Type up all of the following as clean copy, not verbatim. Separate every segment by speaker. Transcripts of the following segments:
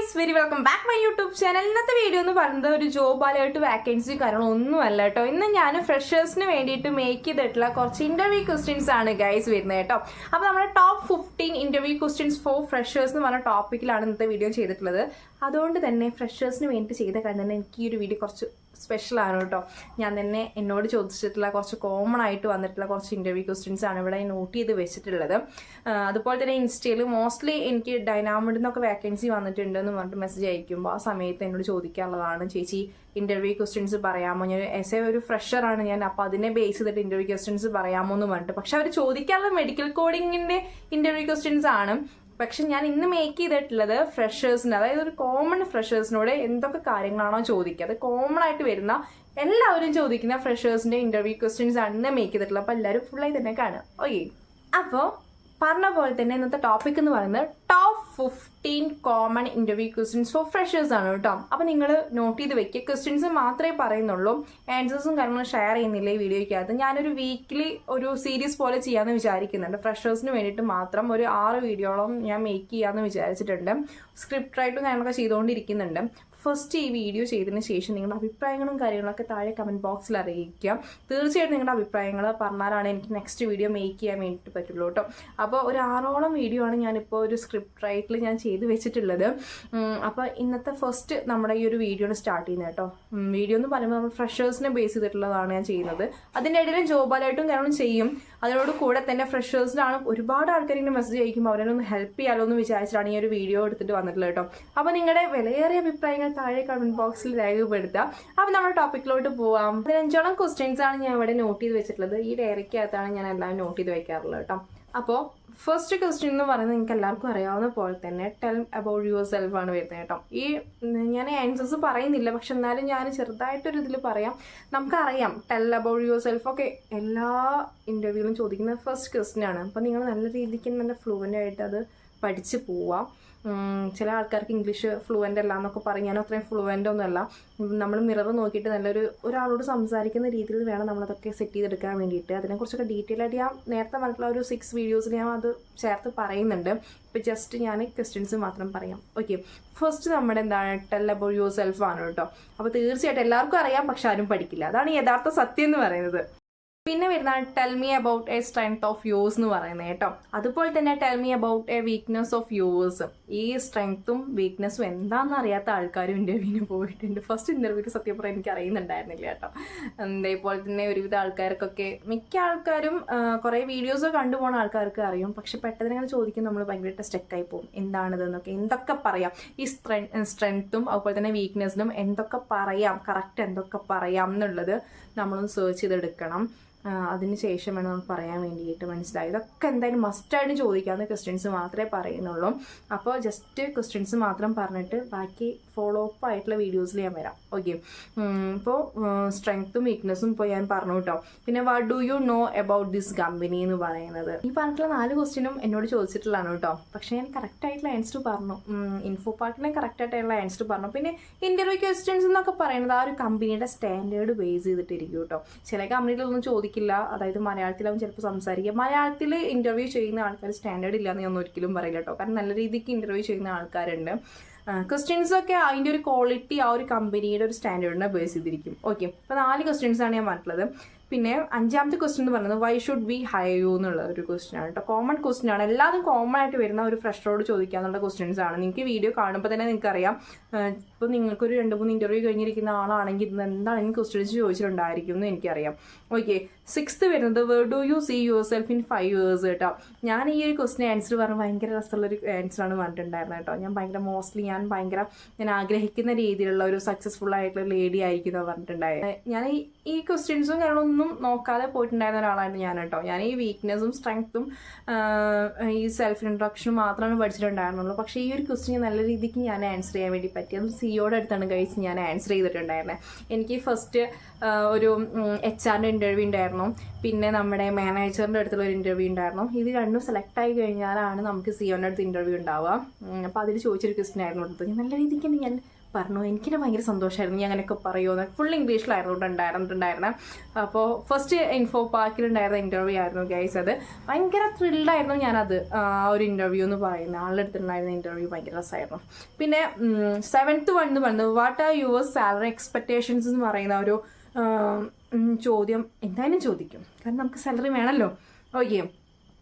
Speaker 1: Guys, very welcome back my YouTube channel. ഇന്നത്തെ video എന്ന് പറയുന്നത് ഒരു ജോബ് അലേർട്ട് വാക്കൻസി കാര്യങ്ങളൊന്നുമല്ല കേട്ടോ. ഇന്ന് ഞാൻ ഫ്രഷേഴ്സിന് വേണ്ടിയിട്ട് മേക്ക് ചെയ്തിട്ടുള്ള കുറച്ച് ഇന്റർവ്യൂ ക്വസ്റ്റ്യൻസ് ആണ് ഗൈസ് വരുന്നത് കേട്ടോ. അപ്പോൾ നമ്മുടെ top 15 interview questions four freshers എന്ന് പറഞ്ഞ ടോപ്പിക്കിലാണ് ഇന്നത്തെ വീഡിയോ ചെയ്തിട്ടുള്ളത്. അതുകൊണ്ട് തന്നെ ഫ്രഷേഴ്സിന് വേണ്ടി ചെയ്ത കാര്യം തന്നെ എനിക്ക് ഈ ഒരു വീഡിയോ കുറച്ച് സ്പെഷ്യലാണ് കേട്ടോ. ഞാൻ തന്നെ എന്നോട് ചോദിച്ചിട്ടുള്ള കുറച്ച് കോമൺ ആയിട്ട് വന്നിട്ടുള്ള കുറച്ച് ഇന്റർവ്യൂ ക്വസ്റ്റ്യൻസ് ആണ് ഇവിടെ നോട്ട് ചെയ്ത് വെച്ചിട്ടുള്ളത്. അതുപോലെ തന്നെ ഇൻസ്റ്റയിൽ മോസ്റ്റ്ലി എനിക്ക് ഡൈനാമിഡിൽ നിന്നൊക്കെ വാക്കൻസി വന്നിട്ടുണ്ടെന്ന് പറഞ്ഞിട്ട് മെസ്സേജ് അയക്കുമ്പോൾ ആ സമയത്ത് എന്നോട് ചോദിക്കാനുള്ളതാണ്, ചേച്ചി ഇന്റർവ്യൂ ക്വസ്റ്റ്യൻസ് പറയാമോ? ഞാൻ ഒരു ഫ്രഷറാണ് ഞാൻ, അപ്പോൾ അതിനെ ബേസ് ചെയ്തിട്ട് ഇന്റർവ്യൂ ക്വസ്റ്റ്യൻസ് പറയാമോ എന്ന് പറഞ്ഞിട്ട്. പക്ഷെ അവർ ചോദിക്കാനുള്ള മെഡിക്കൽ കോഡിങ്ങിന്റെ ഇന്റർവ്യൂ ക്വസ്റ്റ്യൻസ് ആണ്. പക്ഷെ ഞാൻ ഇന്ന് മേക്ക് ചെയ്തിട്ടുള്ളത് ഫ്രഷേഴ്സിന്, അതായത് ഒരു കോമൺ ഫ്രഷേഴ്സിനോട് എന്തൊക്കെ കാര്യങ്ങളാണോ ചോദിക്കുക, അത് കോമൺ ആയിട്ട് വരുന്ന എല്ലാവരും ചോദിക്കുന്ന ഫ്രഷേഴ്സിന്റെ ഇന്റർവ്യൂ ക്വസ്റ്റ്യൻസ് ആണ് ഇന്ന് മേക്ക് ചെയ്തിട്ടുള്ളത്. അപ്പോൾ എല്ലാവരും ഫുള്ളായി തന്നെ കാണുക. ഓക്കെ, അപ്പോൾ പറഞ്ഞ പോലെ തന്നെ ഇന്നത്തെ ടോപ്പിക് എന്ന് പറയുന്നത് top 15 common interview questions four freshers ആണ് കേട്ടോ. അപ്പോൾ നിങ്ങൾ നോട്ട് ചെയ്ത് വെക്കുക. ക്വസ്റ്റ്യൻസ് മാത്രമേ പറയുന്നുള്ളൂ, ആൻസേഴ്സും കാര്യങ്ങളും ഷെയർ ചെയ്യുന്നില്ല ഈ വീഡിയോയ്ക്കകത്ത്. ഞാനൊരു വീക്കിലി ഒരു സീരീസ് പോലെ ചെയ്യാമെന്ന് വിചാരിക്കുന്നുണ്ട്. ഫ്രഷേഴ്സിന് വേണ്ടിയിട്ട് മാത്രം ഒരു 6 വീഡിയോളം ഞാൻ മേക്ക് ചെയ്യാമെന്ന് വിചാരിച്ചിട്ടുണ്ട്. സ്ക്രിപ്റ്റ് റൈറ്റും കാര്യങ്ങളൊക്കെ ചെയ്തുകൊണ്ടിരിക്കുന്നുണ്ട്. ഫസ്റ്റ് ഈ വീഡിയോ ചെയ്തതിന് ശേഷം നിങ്ങളുടെ അഭിപ്രായങ്ങളും കാര്യങ്ങളൊക്കെ താഴെ കമൻറ്റ് ബോക്സിൽ അറിയിക്കുക. തീർച്ചയായിട്ടും നിങ്ങളുടെ അഭിപ്രായങ്ങൾ പറഞ്ഞാലാണ് എനിക്ക് നെക്സ്റ്റ് വീഡിയോ മേക്ക് ചെയ്യാൻ വേണ്ടിയിട്ട് പറ്റുള്ളൂ കേട്ടോ. അപ്പോൾ ഒരു 6ഓളം വീഡിയോ ആണ് ഞാനിപ്പോൾ ഒരു സ്ക്രിപ്റ്റ് റൈറ്റിൽ ഞാൻ ചെയ്ത് വെച്ചിട്ടുള്ളത്. അപ്പോൾ ഇന്നത്തെ ഫസ്റ്റ് നമ്മുടെ ഈ ഒരു വീഡിയോ സ്റ്റാർട്ട് ചെയ്യുന്നത് കേട്ടോ. വീഡിയോ എന്ന് പറയുമ്പോൾ നമ്മൾ ഫ്രഷേഴ്സിനെ ബേസ് ചെയ്തിട്ടുള്ളതാണ് ഞാൻ ചെയ്യുന്നത്. അതിൻ്റെ ഇടയിൽ ജോബ് അലേർട്ടും കാര്യങ്ങളും ചെയ്യും. അതിനോട് കൂടെ തന്നെ ഫ്രഷേഴ്സിനാണ് ഒരുപാട് ആൾക്കാർ ഇങ്ങനെ മെസ്സേജ് അയക്കുമ്പോൾ അവരെ ഒന്ന് ഹെൽപ്പ് ചെയ്യാമല്ലോ എന്ന് വിചാരിച്ചിട്ടാണ് ഈ ഒരു വീഡിയോ എടുത്തിട്ട് വന്നിട്ടുള്ളത് കേട്ടോ. അപ്പോൾ നിങ്ങളുടെ വിലയേറിയ അഭിപ്രായങ്ങൾ താഴെ കമന്റ് ബോക്സിൽ രേഖപ്പെടുത്തുക. അപ്പോൾ നമ്മുടെ ടോപ്പിക്കിലോട്ട് പോവാം. 15ഓളം ക്വസ്റ്റ്യൻസ് ആണ് ഞാൻ ഇവിടെ നോട്ട് ചെയ്ത് വെച്ചിട്ടുള്ളത്. ഈ ഡയറിക്കകത്താണ് ഞാൻ എല്ലാം നോട്ട് ചെയ്ത് വെക്കാറുള്ളത് കേട്ടോ. അപ്പോൾ ഫസ്റ്റ് ക്വസ്റ്റ്യൻ എന്ന് പറയുന്നത് നിങ്ങൾക്ക് എല്ലാവർക്കും അറിയാവുന്ന പോലെ തന്നെ ടെൽ അബൌട്ട് യുവർ സെൽഫ് ആണ് വരുന്നത് കേട്ടോ. ഈ ഞാൻ ആൻസേഴ്സ് പറയുന്നില്ല, പക്ഷെ എന്നാലും ഞാൻ ചെറുതായിട്ടൊരു ഇതിൽ പറയാം. നമുക്കറിയാം ടെൽ അബൌട്ട് യുവർ സെൽഫ് ഒക്കെ എല്ലാ ഇൻ്റർവ്യൂവിലും ചോദിക്കുന്ന ഫസ്റ്റ് ക്വസ്റ്റ്യൻ ആണ്. അപ്പോൾ നിങ്ങൾ നല്ല രീതിക്ക് നല്ല ഫ്ലുവൻ്റ് ആയിട്ട് അത് പഠിച്ച് പോവാം. ചില ആൾക്കാർക്ക് ഇംഗ്ലീഷ് ഫ്ലുവൻ്റ് അല്ല എന്നൊക്കെ പറയും. ഞാൻ അത്രയും ഫ്ലുവൻ്റ് ഒന്നുമല്ല. നമ്മൾ മിറർ നോക്കിയിട്ട് ഒരാളോട് സംസാരിക്കുന്ന രീതിയിൽ വേണം നമ്മളതൊക്കെ സെറ്റ് ചെയ്തെടുക്കാൻ വേണ്ടിയിട്ട്. അതിനെക്കുറിച്ചൊക്കെ ഡീറ്റെയിൽ ആയിട്ട് ഞാൻ നേരത്തെ പറഞ്ഞിട്ടുള്ള ഒരു 6 വീഡിയോസിൽ ഞാൻ അത് ചേർത്ത് പറയുന്നുണ്ട്. ഇപ്പോൾ ജസ്റ്റ് ഞാൻ ക്വസ്റ്റ്യൻസ് മാത്രം പറയാം. ഓക്കെ, ഫസ്റ്റ് നമ്മുടെ എന്താണ് ടെൽ അബൌട്ട് യുവർ സെൽഫ് ആണ് കേട്ടോ. അപ്പോൾ തീർച്ചയായിട്ടും എല്ലാവർക്കും അറിയാം, പക്ഷെ ആരും പഠിക്കില്ല. അതാണ് യഥാർത്ഥ സത്യം എന്ന് പറയുന്നത്. പിന്നെ വരുന്നതാണ് tell me about A strength of use എന്ന് പറയുന്നത് കേട്ടോ. അതുപോലെ തന്നെ tell me about A weakness of use. ഈ സ്ട്രെങ്ത്തും വീക്ക്നെസ്സും എന്താണെന്ന് അറിയാത്ത ആൾക്കാരും ഇൻ്റർവ്യൂവിന് പോയിട്ടുണ്ട്. ഫസ്റ്റ് ഇൻ്റർവ്യൂവിൽ സത്യം പറയാൻ എനിക്ക് അറിയുന്നുണ്ടായിരുന്നില്ല കേട്ടോ. അതേപോലെ തന്നെ ഒരുവിധ ആൾക്കാർക്കൊക്കെ മിക്ക ആൾക്കാരും കുറേ വീഡിയോസ് കണ്ടുപോകുന്ന ആൾക്കാർക്ക് അറിയും. പക്ഷെ പെട്ടെന്ന് ഇങ്ങനെ ചോദിക്കും, നമ്മൾ ഭയങ്കരമായിട്ട് സ്റ്റക്കായി പോകും. എന്താണിതെന്നൊക്കെ എന്തൊക്കെ പറയാം, ഈ സ്ട്രെങ്ത്തും അതുപോലെ തന്നെ വീക്ക്നെസ്സിനും എന്തൊക്കെ പറയാം, കറക്റ്റ് എന്തൊക്കെ പറയാം എന്നുള്ളത് നമ്മളൊന്ന് സെർച്ച് ചെയ്തെടുക്കണം. അതിന് ശേഷം വേണം നമുക്ക് പറയാൻ വേണ്ടിയിട്ട്. മനസ്സിലായി? ഇതൊക്കെ എന്തായാലും മസ്റ്റായിട്ട് ചോദിക്കാവുന്ന ക്വസ്റ്റ്യൻസ് മാത്രമേ പറയുന്നുള്ളൂ. അപ്പോൾ ജസ്റ്റ് ക്വസ്റ്റ്യൻസ് മാത്രം പറഞ്ഞിട്ട് ബാക്കി ഫോളോ അപ്പ് ആയിട്ടുള്ള വീഡിയോസിൽ ഞാൻ വരാം. ഓക്കെ, ഇപ്പോൾ സ്ട്രെങ്ത്തും വീക്ക്നെസ്സും ഇപ്പോൾ ഞാൻ പറഞ്ഞു കേട്ടോ. പിന്നെ what do you know about this company എന്ന് പറയുന്നത്. ഈ പറഞ്ഞിട്ടുള്ള 4 ക്വസ്റ്റ്യനും എന്നോട് ചോദിച്ചിട്ടുള്ളതാണ് കേട്ടോ. പക്ഷേ ഞാൻ കറക്റ്റ് ആയിട്ടുള്ള ആൻസർ പറഞ്ഞു. ഇൻഫോ പാർട്ടിനെ കറക്റ്റ് ആയിട്ടുള്ള ആൻസർ പറഞ്ഞു. പിന്നെ ഇന്റർവ്യൂ ക്വസ്റ്റ്യൻസ് എന്നൊക്കെ പറയുന്നത് ആ ഒരു കമ്പനിയുടെ സ്റ്റാൻഡേർഡ് ബേസ് ചെയ്തിട്ടിരിക്കും കേട്ടോ. ചില കമ്പനികളൊന്നും ചോദിക്കില്ല. അതായത് മലയാളത്തിലാവും ചിലപ്പോൾ സംസാരിക്കുക. മലയാളത്തിൽ ഇന്റർവ്യൂ ചെയ്യുന്ന ആൾക്കാർ സ്റ്റാൻഡേർഡ് ഇല്ലാന്ന് ഞാൻ ഒരിക്കലും പറയില്ല കേട്ടോ. കാരണം നല്ല രീതിക്ക് ഇന്റർവ്യൂ ചെയ്യുന്ന ആൾക്കാരുണ്ട്. ക്വസ്റ്റ്യൻസ് ഒക്കെ അതിൻ്റെ ഒരു ക്വാളിറ്റി ആ ഒരു കമ്പനിയുടെ ഒരു സ്റ്റാൻഡേർഡിനെ ബേസ് ചെയ്തിരിക്കും. ഓക്കെ, അപ്പോൾ 4 ക്വസ്റ്റ്യൻസ് ആണ് ഞാൻ പറഞ്ഞിട്ടുള്ളത്. പിന്നെ 5ാമത്തെ ക്വസ്റ്റ്യൻ എന്ന് പറയുന്നത് why should we hire you എന്നുള്ള ഒരു ക്വസ്റ്റ്യൻ ആണ് കേട്ടോ. കോമൺ ക്വസ്റ്റ്യൻ ആണ്. എല്ലാതും കോമൺ ആയിട്ട് വരുന്ന ഒരു ഫ്രഷറോട് ചോദിക്കാന്നുള്ള ക്വസ്റ്റ്യൻസ് ആണ്. നിങ്ങൾക്ക് വീഡിയോ കാണുമ്പോൾ തന്നെ നിങ്ങൾക്കറിയാം. ഇപ്പോൾ നിങ്ങൾക്കൊരു 2-3 ഇൻ്റർവ്യൂ കഴിഞ്ഞിരിക്കുന്ന ആളാണെങ്കിൽ ഇന്ന് എന്താണെങ്കിലും ക്വസ്റ്റ്യൻസ് ചോദിച്ചിട്ടുണ്ടായിരിക്കും എന്ന് എനിക്കറിയാം. ഓക്കെ, 6th വരുന്നത് where do you see yourself in 5 years കേട്ടോ. ഞാൻ ഈ ഒരു ക്വസ്റ്റ്യൻ ആൻസർ പറഞ്ഞാൽ ഭയങ്കര രസമുള്ളൊരു ആൻസറാണ് പറഞ്ഞിട്ടുണ്ടായിരുന്നത് കേട്ടോ. ഞാൻ ആഗ്രഹിക്കുന്ന രീതിയിലുള്ള ഒരു സക്സസ്ഫുൾ ആയിട്ടുള്ള ലേഡി ആയിരിക്കും പറഞ്ഞിട്ടുണ്ടായത്. ഞാൻ ഈ ക്വസ്റ്റ്യൻസും കാര്യങ്ങളൊന്നും നോക്കാതെ പോയിട്ടുണ്ടായിരുന്ന ഒരാളാണ് ഞാൻ കേട്ടോ. ഞാൻ ഈ വീക്ക്നെസ്സും സ്ട്രെങ്ത്തും ഈ സെൽഫ് ഇൻട്രൊഡക്ഷനും മാത്രമാണ് പഠിച്ചിട്ടുണ്ടായിരുന്നുള്ളൂ. പക്ഷേ ഈ ഒരു ക്വസ്റ്റ്യൻ നല്ല രീതിക്ക് ഞാൻ ആൻസർ ചെയ്യാൻ വേണ്ടി പറ്റി. അത് സിയോടെ അടുത്താണ് കഴിച്ച് ഞാൻ ആൻസർ ചെയ്തിട്ടുണ്ടായിരുന്നത്. എനിക്ക് ഫസ്റ്റ് ഒരു HR ഇൻ്റർവ്യൂ ഉണ്ടായിരുന്നു. പിന്നെ നമ്മുടെ മാനേജറിൻ്റെ അടുത്തുള്ള ഒരു ഇൻ്റർവ്യൂ ഉണ്ടായിരുന്നു. ഇത് രണ്ടും സെലക്ട് ആയി കഴിഞ്ഞാലാണ് നമുക്ക് സിയോൻ്റെ അടുത്ത് ഇൻ്റർവ്യൂ ഉണ്ടാവുക. അപ്പോൾ അതിൽ ചോദിച്ചൊരു ക്വസ്റ്റ്യൻ ആയിരുന്നു കൊടുത്തത്. നല്ല രീതിക്ക് ഞാൻ പറഞ്ഞു. എനിക്കിനെ ഭയങ്കര സന്തോഷമായിരുന്നു ഞാൻ അങ്ങനെയൊക്കെ പറയുമോ. ഫുൾ ഇംഗ്ലീഷിലായിരുന്നു ഉണ്ടായിരുന്നിട്ടുണ്ടായിരുന്നത്. അപ്പോൾ ഫസ്റ്റ് ഇൻഫോ പാർക്കിലുണ്ടായിരുന്ന ഇൻ്റർവ്യൂ ആയിരുന്നു ഗൈസ്. അത് ഭയങ്കര ത്രില്ലായിരുന്നു ഞാനത് ഒരു ഇൻ്റർവ്യൂ എന്ന് പറയുന്നത്. ആളുടെ അടുത്തുണ്ടായിരുന്ന ഇൻ്റർവ്യൂ ഭയങ്കര രസമായിരുന്നു. പിന്നെ 7th 1 എന്ന് പറയുന്നത് what are your salary expectations എന്ന് പറയുന്ന ഒരു ചോദ്യം എന്തായാലും ചോദിക്കും, കാരണം നമുക്ക് സാലറി വേണമല്ലോ. ഓക്കെ,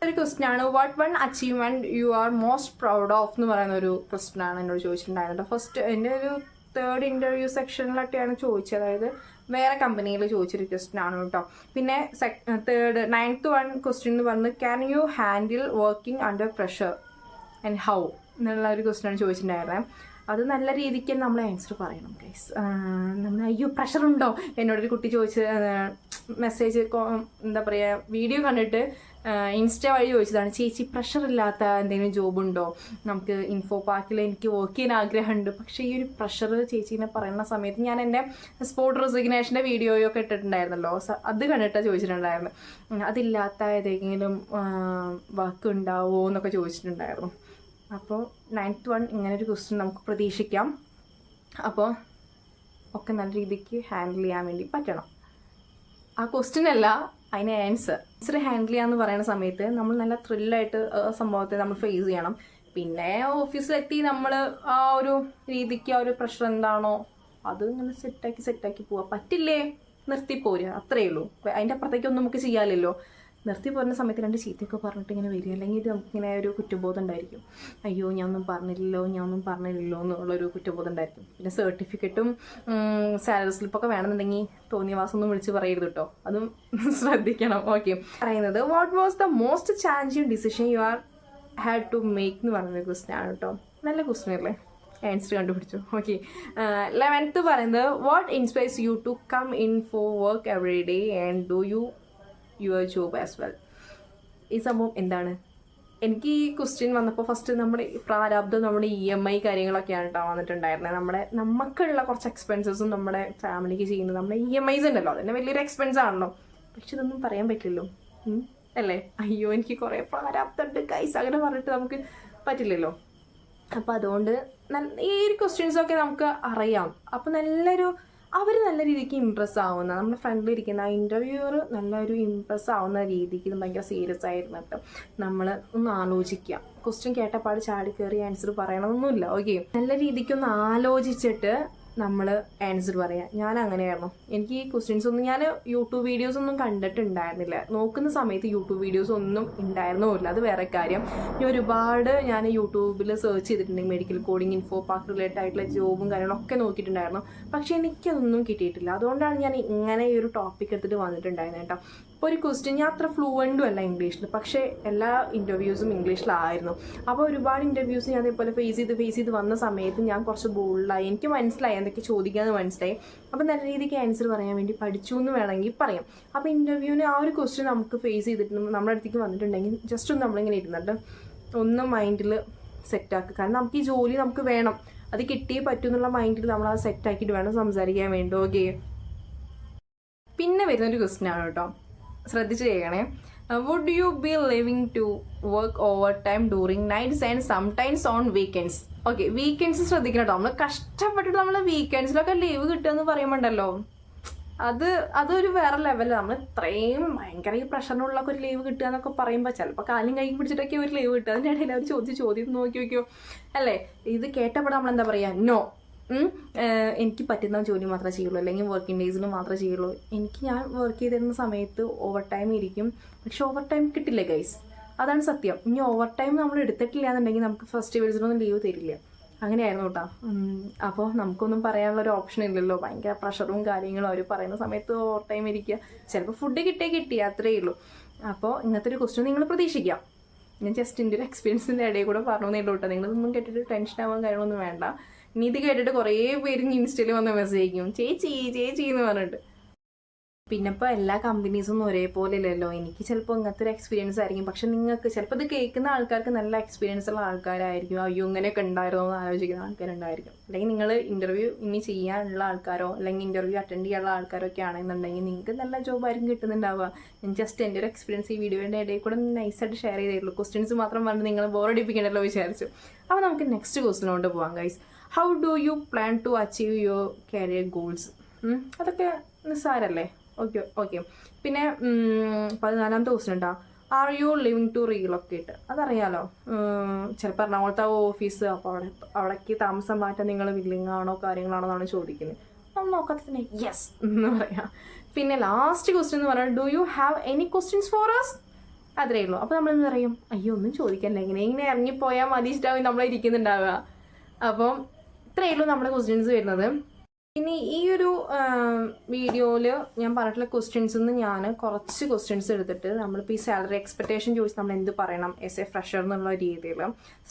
Speaker 1: ഒരു ക്വസ്റ്റ്യൻ ആണ് what one achievement you are most proud of എന്ന് പറയുന്ന ഒരു ക്വസ്റ്റ്യൻ ആണ് എന്നോട് ചോദിച്ചിട്ടുണ്ടായിരുന്നത്. ഫസ്റ്റ് എൻ്റെ ഒരു 3rd ഇൻ്റർവ്യൂ സെക്ഷനിലൊക്കെയാണ് ചോദിച്ചത്, അതായത് വേറെ കമ്പനിയിൽ ചോദിച്ചൊരു ക്വസ്റ്റ്യൻ ആണ് കേട്ടോ. പിന്നെ 9th 1 ക്വസ്റ്റ്യൻ എന്ന് പറയുന്നത് can you handle working under pressure and how എന്നുള്ള ഒരു ക്വസ്റ്റ്യൻ ആണ് ചോദിച്ചിട്ടുണ്ടായിരുന്നത്. അത് നല്ല രീതിക്ക് നമ്മൾ ആൻസർ പറയണം ഗൈസ്. നമ്മൾ അയ്യോ പ്രഷറുണ്ടോ എന്നോടൊരു കുട്ടി ചോദിച്ച് മെസ്സേജ് എന്താ പറയുക വീഡിയോ കണ്ടിട്ട് ഇൻസ്റ്റ വഴി ചോദിച്ചതാണ്, ചേച്ചി പ്രഷർ ഇല്ലാത്ത എന്തെങ്കിലും ജോബ് ഉണ്ടോ, നമുക്ക് ഇൻഫോ പാർക്കിൽ എനിക്ക് വർക്ക് ചെയ്യാൻ ആഗ്രഹമുണ്ട്, പക്ഷേ ഈ ഒരു പ്രഷർ ചേച്ചീനെ പറയുന്ന സമയത്ത് ഞാൻ എൻ്റെ സ്പോട്ട് റെസിഗ്നേഷൻ്റെ വീഡിയോയൊക്കെ ഇട്ടിട്ടുണ്ടായിരുന്നല്ലോ, അത് കണ്ടിട്ട് ചോദിച്ചിട്ടുണ്ടായിരുന്നു അതില്ലാത്ത ഏതെങ്കിലും വർക്ക് ഉണ്ടാവുമോ എന്നൊക്കെ ചോദിച്ചിട്ടുണ്ടായിരുന്നു. അപ്പോൾ 9th 1 ഇങ്ങനൊരു ക്വസ്റ്റ്യൻ നമുക്ക് പ്രതീക്ഷിക്കാം. അപ്പോൾ ഒക്കെ നല്ല രീതിക്ക് ഹാൻഡിൽ ചെയ്യാൻ വേണ്ടി പറ്റണം. ആ ക്വസ്റ്റ്യൻ അല്ല അതിന് ആൻസർ ഹാൻഡിൽ ചെയ്യാന്ന് പറയുന്ന സമയത്ത് നമ്മൾ നല്ല ത്രില്ലായിട്ട് സംഭവത്തെ നമ്മൾ ഫേസ് ചെയ്യണം. പിന്നെ ഓഫീസിലെത്തി നമ്മൾ ആ ഒരു രീതിക്ക് ആ ഒരു പ്രഷർ എന്താണോ അത് ഇങ്ങനെ സെറ്റാക്കി പോവാ. പറ്റില്ലേ നിർത്തിപ്പോരുക, അത്രയേ ഉള്ളൂ. അതിൻ്റെ അപ്പുറത്തേക്കൊന്നും നമുക്ക് ചെയ്യാമല്ലോ. നിർത്തി പോരുന്ന സമയത്ത് 2 ചീത്തയൊക്കെ പറഞ്ഞിട്ട് ഇങ്ങനെ വരിക, അല്ലെങ്കിൽ ഇത് നമുക്കിങ്ങനെ ഒരു കുറ്റബോധം ഉണ്ടായിരിക്കും, അയ്യോ ഞാനൊന്നും പറഞ്ഞില്ലല്ലോ എന്നുള്ളൊരു കുറ്റബോധം ഉണ്ടായിരിക്കും. പിന്നെ സർട്ടിഫിക്കറ്റും സാലറി സ്ലിപ്പൊക്കെ വേണമെന്നുണ്ടെങ്കിൽ തോന്നിയ മാസമൊന്നും വിളിച്ച് പറയരുത് കേട്ടോ, അതും ശ്രദ്ധിക്കണം. ഓക്കെ, പറയുന്നത് what was the most challenging decision you are had to make എന്ന് പറയുന്ന ക്വസ്റ്റ്യൻ ആണ് കേട്ടോ. നല്ല ക്വസ്റ്റ്യൻ അല്ലേ, ആൻസർ കണ്ടുപിടിച്ചു. ഓക്കെ, 11th പറയുന്നത് what inspires you to come in for work every day and do your job as well. ഈ സംഭവം എന്താണ്? എനിക്ക് ഈ ക്വസ്റ്റ്യൻ വന്നപ്പോൾ ഫസ്റ്റ് നമ്മുടെ പ്രാരാബ്ദം നമ്മുടെ EMI കാര്യങ്ങളൊക്കെയാണ് കേട്ടോ വന്നിട്ടുണ്ടായിരുന്നത്. നമുക്കുള്ള കുറച്ച് എക്സ്പെൻസസും നമ്മുടെ ഫാമിലിക്ക് ചെയ്യുന്നത് നമ്മുടെ EMIs ഉണ്ടല്ലോ, അതന്നെ വലിയൊരു എക്സ്പെൻസ് ആണല്ലോ. പക്ഷെ ഇതൊന്നും പറയാൻ പറ്റില്ലല്ലോ അല്ലേ, അയ്യോ എനിക്ക് കുറേ പ്രാരാബ്ദമുണ്ട് ഗൈസ് അങ്ങനെ പറഞ്ഞിട്ട് നമുക്ക് പറ്റില്ലല്ലോ. അപ്പോൾ അതുകൊണ്ട് ഈ ഒരു ക്വസ്റ്റ്യൻസൊക്കെ നമുക്ക് അറിയാം. അപ്പോൾ അവർ നല്ല രീതിക്ക് ഇമ്പ്രസ് ആവുന്ന, നമ്മുടെ ഫ്രണ്ടിലിരിക്കുന്ന ആ ഇൻ്റർവ്യൂവർ നല്ലൊരു ഇമ്പ്രസ് ആവുന്ന രീതിക്ക് ഇത് ഭയങ്കര സീരിയസ് ആയിരുന്നിട്ട് നമ്മൾ ഒന്ന് ആലോചിക്കുക. ക്വസ്റ്റ്യൻ കേട്ടപ്പാട് ചാടി കയറി ആൻസർ പറയണമെന്നൊന്നുമില്ല. ഓക്കെ, നല്ല രീതിക്കൊന്ന് ആലോചിച്ചിട്ട് നമ്മൾ ആൻസർ പറയാം. ഞാൻ അങ്ങനെയായിരുന്നു. എനിക്ക് ഈ ക്വസ്റ്റ്യൻസ് ഒന്നും ഞാൻ യൂട്യൂബ് വീഡിയോസ് ഒന്നും കണ്ടിട്ടുണ്ടായിരുന്നില്ല. നോക്കുന്ന സമയത്ത് യൂട്യൂബ് വീഡിയോസ് ഒന്നും ഉണ്ടായിരുന്നില്ല, അത് വേറെ കാര്യം. ഞാൻ യൂട്യൂബിൽ സെർച്ച് ചെയ്തിട്ടുണ്ടെങ്കിൽ medical coding info park related ആയിട്ടുള്ള ജോബും കാര്യങ്ങളൊക്കെ നോക്കിയിട്ടുണ്ടായിരുന്നു. പക്ഷേ എനിക്കതൊന്നും കിട്ടിയിട്ടില്ല. അതുകൊണ്ടാണ് ഞാൻ ഇങ്ങനെ ഈ ഒരു ടോപ്പിക് എടുത്തിട്ട് വന്നിട്ടുണ്ടായിരുന്നത് കേട്ടോ. ഇപ്പോൾ ഒരു ക്വസ്റ്റ്യൻ ഞാൻ അത്ര ഫ്ലുവൻറ്റും അല്ല ഇംഗ്ലീഷിൽ, പക്ഷേ എല്ലാ ഇൻ്റർവ്യൂസും ഇംഗ്ലീഷിലായിരുന്നു. അപ്പോൾ ഒരുപാട് ഇൻ്റർവ്യൂസ് ഞാൻ അതേപോലെ ഫേസ് ചെയ്ത് വന്ന സമയത്ത് ഞാൻ കുറച്ച് ബോൾഡായി. എനിക്ക് മനസ്സിലായി എന്തൊക്കെ ചോദിക്കാമെന്ന് മനസ്സിലായി. അപ്പോൾ നല്ല രീതിക്ക് ആൻസർ പറയാൻ വേണ്ടി പഠിച്ചു എന്ന് വേണമെങ്കിൽ പറയാം. അപ്പോൾ ഇൻ്റർവ്യൂവിന് ആ ഒരു ക്വസ്റ്റ്യൻ നമുക്ക് ഫേസ് ചെയ്തിട്ട് നമ്മുടെ അടുത്തേക്ക് വന്നിട്ടുണ്ടെങ്കിൽ ജസ്റ്റ് ഒന്ന് നമ്മളിങ്ങനെ ഇരുന്നിട്ട് ഒന്ന് മൈൻഡിൽ സെറ്റാക്കുക. കാരണം നമുക്ക് ഈ ജോലി നമുക്ക് വേണം, അത് കിട്ടിയേ പറ്റൂ എന്നുള്ള മൈൻഡിൽ നമ്മൾ അത് സെറ്റാക്കിയിട്ട് വേണം സംസാരിക്കാൻ വേണ്ടി. ഓക്കെ, പിന്നെ വരുന്നൊരു ക്വസ്റ്റ്യൻ ആണ് കേട്ടോ, ശ്രദ്ധിച്ച് ചെയ്യണേ. Would you be living to work overtime during nights and sometimes on weekends. Okay, weekends ശ്രദ്ധിക്കണം കേട്ടോ. നമ്മൾ കഷ്ടപ്പെട്ടിട്ട് നമ്മൾ വീക്കെൻഡ്സിലൊക്കെ ലീവ് കിട്ടുക എന്ന് പറയുമ്പോണ്ടല്ലോ അതൊരു വേറെ ലെവലിൽ. നമ്മൾ ഇത്രയും ഭയങ്കര ഈ പ്രഷറിനുള്ളൊക്കെ ഒരു ലീവ് കിട്ടുക എന്നൊക്കെ പറയുമ്പോൾ ചിലപ്പോൾ കാലും കൈ പിടിച്ചിട്ടൊക്കെ ഒരു ലീവ് കിട്ടുക. അതിൻ്റെ ഇടയിൽ അവർ ചോദ്യം നോക്കി വയ്ക്കുമോ അല്ലേ. ഇത് കേട്ടപ്പോൾ നമ്മൾ എന്താ പറയുക, നോ എനിക്ക് പറ്റുന്ന ജോലി മാത്രമേ ചെയ്യുള്ളൂ, അല്ലെങ്കിൽ വർക്കിംഗ് ഡേയ്സിൽ മാത്രമേ ചെയ്യുള്ളൂ. ഞാൻ വർക്ക് ചെയ്തിരുന്ന സമയത്ത് ഓവർ ടൈം ഇരിക്കും, പക്ഷെ ഓവർ ടൈം കിട്ടില്ല ഗൈസ്, അതാണ് സത്യം. ഇനി ഓവർ ടൈം നമ്മൾ എടുത്തിട്ടില്ല എന്നുണ്ടെങ്കിൽ നമുക്ക് ഫെസ്റ്റിവൽസിനൊന്നും ലീവ് തരില്ല. അങ്ങനെയായിരുന്നു കേട്ടോ. അപ്പോൾ നമുക്കൊന്നും പറയാനുള്ളൊരു ഓപ്ഷൻ ഇല്ലല്ലോ, ഭയങ്കര പ്രഷറും കാര്യങ്ങളും. അവർ പറയുന്ന സമയത്ത് ഓവർ ടൈം ഇരിക്കുക, ചിലപ്പോൾ ഫുഡ് കിട്ടിയ അത്രയേ ഉള്ളൂ. അപ്പോൾ ഇങ്ങനത്തെ ഒരു ക്വസ്റ്റ്യൻ നിങ്ങൾ പ്രതീക്ഷിക്കാം. ഞാൻ ജസ്റ്റ് എൻ്റെ ഒരു എക്സ്പീരിയൻസിൻ്റെ ഇടയിൽ കൂടെ പറഞ്ഞേ ഉള്ളൂ കേട്ടോ. നിങ്ങളൊന്നും കേട്ടിട്ട് ടെൻഷൻ ആവാൻ കാര്യങ്ങളൊന്നും വേണ്ട. ഇനി ഇത് കേട്ടിട്ട് കുറേ പേര് ഇൻസ്റ്റയിൽ വന്ന് മെസ്സേജ് ചെയ്യും, ചേച്ചി എന്ന് പറഞ്ഞിട്ട്. പിന്നെ ഇപ്പോൾ എല്ലാ കമ്പനീസൊന്നും ഒരേപോലെ ഇല്ലല്ലോ. എനിക്ക് ചിലപ്പോൾ ഇങ്ങനത്തെ ഒരു എക്സ്പീരിയൻസ് ആയിരിക്കും, പക്ഷെ നിങ്ങൾക്ക് ചിലപ്പോൾ ഇത് കേൾക്കുന്ന ആൾക്കാർക്ക് നല്ല എക്സ്പീരിയൻസ് ഉള്ള ആൾക്കാരായിരിക്കും. അയ്യോ ഇങ്ങനെയൊക്കെ ഉണ്ടായിരുന്നോ എന്ന് ആലോചിക്കുന്ന ആൾക്കാരുണ്ടായിരിക്കും. അല്ലെങ്കിൽ നിങ്ങൾ ഇൻ്റർവ്യൂ ഇനി ചെയ്യാനുള്ള ആൾക്കാരോ അല്ലെങ്കിൽ ഇൻ്റർവ്യൂ അറ്റൻഡ് ചെയ്യാനുള്ള ആൾക്കാരോ ഒക്കെ ആണെന്നുണ്ടെങ്കിൽ നിങ്ങൾക്ക് നല്ല ജോബായിരിക്കും കിട്ടുന്നുണ്ടാവുക. ഞാൻ ജസ്റ്റ് എൻ്റെ ഒരു എക്സ്പീരിയൻസ് ഈ വീഡിയോയുടെ ഇടയിൽ കൂടെ നൈസായിട്ട് ഷെയർ ചെയ്തിട്ടുള്ളൂ. ക്വസ്റ്റ്യൻസ് മാത്രം പറഞ്ഞ് നിങ്ങൾ ബോറടിപ്പിക്കണ്ടല്ലോ വിചാരിച്ചു. അപ്പോൾ നമുക്ക് നെക്സ്റ്റ് ക്വസ്റ്റിനോട്ട് പോകാം guys. How do you plan to achieve your career goals? അതൊക്കെ നിസ്സാരല്ലേ? ഓക്കെ. പിന്നെ 14ാമത്തെ ക്വസ്റ്റ്യൻ ഉണ്ടാ, are you living to relocate? അതറിയാലോ, ചിലപ്പോൾ എറണാകുളത്തെ ഓഫീസ്, അപ്പോൾ അവിടേക്ക് താമസം മാറ്റാൻ നിങ്ങൾ വില്ലിങ് ആണോ കാര്യങ്ങളാണോ എന്നാണ് ചോദിക്കുന്നത്. നമ്മൾ നോക്കാത്ത തന്നെ യെസ് എന്ന് പറയാം. പിന്നെ ലാസ്റ്റ് ക്വസ്റ്റ്യൻ എന്ന് പറഞ്ഞാൽ, do you have any questions for us? അത്രയേ ഉള്ളൂ. അപ്പോൾ നമ്മളെന്ന് പറയും, അയ്യോ ഒന്നും ചോദിക്കല്ല, ഇങ്ങനെ ഇറങ്ങിപ്പോയാൽ മതി ഇഷ്ടമാവും നമ്മളിരിക്കുന്നുണ്ടാവുക. അപ്പം ഇത്രയേ ഉള്ളൂ നമ്മുടെ ക്വസ്റ്റ്യൻസ് വരുന്നത്. ഇനി ഈ ഒരു വീഡിയോയിൽ ഞാൻ പറഞ്ഞിട്ടുള്ള ക്വസ്റ്റ്യൻസിൽ നിന്ന് ഞാൻ കുറച്ച് ക്വസ്റ്റ്യൻസ് എടുത്തിട്ട് നമ്മളിപ്പോൾ ഈ സാലറി എക്സ്പെക്റ്റേഷൻ ചോദിച്ച് നമ്മൾ എന്ത് പറയണം എസ് എ ഫ്രഷർ എന്നുള്ള രീതിയിൽ,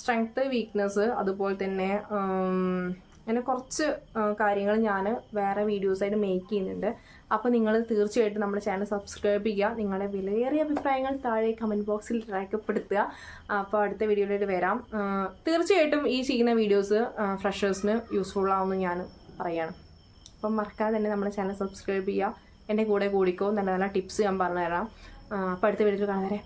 Speaker 1: സ്ട്രെങ്ത്ത് വീക്ക്നെസ്, അതുപോലെ തന്നെ അങ്ങനെ കുറച്ച് കാര്യങ്ങൾ ഞാൻ വേറെ വീഡിയോസായിട്ട് മേക്ക് ചെയ്യുന്നുണ്ട്. അപ്പോൾ നിങ്ങൾ തീർച്ചയായിട്ടും നമ്മുടെ ചാനൽ സബ്സ്ക്രൈബ് ചെയ്യുക. നിങ്ങളുടെ വിലയേറിയ അഭിപ്രായങ്ങൾ താഴെ കമൻറ്റ് ബോക്സിൽ രേഖപ്പെടുത്തുക. അപ്പോൾ അടുത്ത വീഡിയോയിലേക്ക് വരാം. തീർച്ചയായിട്ടും ഈ ചെയ്യുന്ന വീഡിയോസ് ഫ്രഷേഴ്സിന് യൂസ്ഫുൾ ആവുമെന്ന് ഞാൻ പറയുകയാണ്. അപ്പം മറക്കാതെ തന്നെ നമ്മുടെ ചാനൽ സബ്സ്ക്രൈബ് ചെയ്യുക. എൻ്റെ കൂടെ കൂടിക്കോ, നല്ല നല്ല ടിപ്സ് ഞാൻ പറഞ്ഞുതരാം. അപ്പോൾ അടുത്ത വീഡിയോയിൽ കാണാം വരെ.